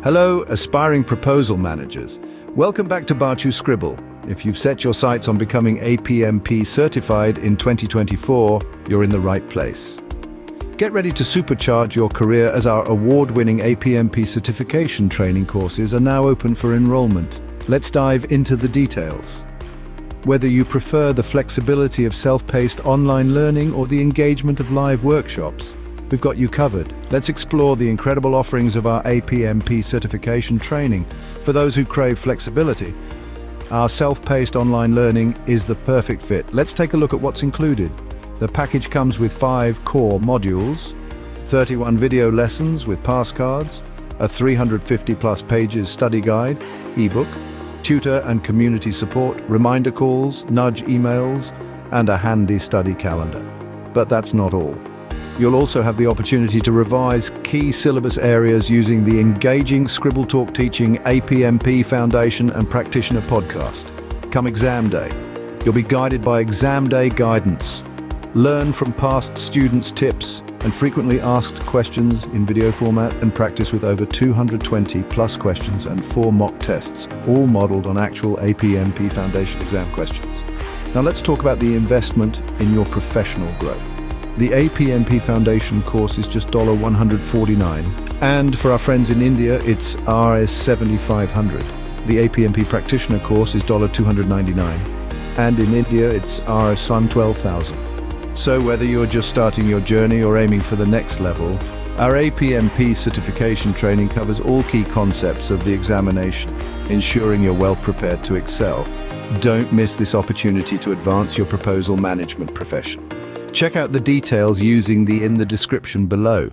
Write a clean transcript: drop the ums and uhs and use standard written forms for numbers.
Hello, aspiring proposal managers. Welcome back to Baachu Scribble. If you've set your sights on becoming APMP certified in 2024, you're in the right place. Get ready to supercharge your career as our award-winning APMP certification training courses are now open for enrollment. Let's dive into the details. Whether you prefer the flexibility of self-paced online learning or the engagement of live workshops, we've got you covered. Let's explore the incredible offerings of our APMP certification training. For those who crave flexibility, our self-paced online learning is the perfect fit. Let's take a look at what's included. The package comes with 5 core modules, 31 video lessons with pass cards, a 350+ pages study guide, ebook, tutor and community support, reminder calls, nudge emails, and a handy study calendar. But that's not all. You'll also have the opportunity to revise key syllabus areas using the engaging Scribble Talk Teaching APMP Foundation and Practitioner podcast. Come exam day, you'll be guided by exam day guidance. Learn from past students' tips and frequently asked questions in video format and practice with over 220+ questions and 4 mock tests, all modeled on actual APMP Foundation exam questions. Now let's talk about the investment in your professional growth. The APMP Foundation course is just $149, and for our friends in India, it's Rs 7,500. The APMP Practitioner course is $299, and in India, it's Rs 12,000. So whether you're just starting your journey or aiming for the next level, our APMP certification training covers all key concepts of the examination, ensuring you're well prepared to excel. Don't miss this opportunity to advance your proposal management profession. Check out the details using the in the description below.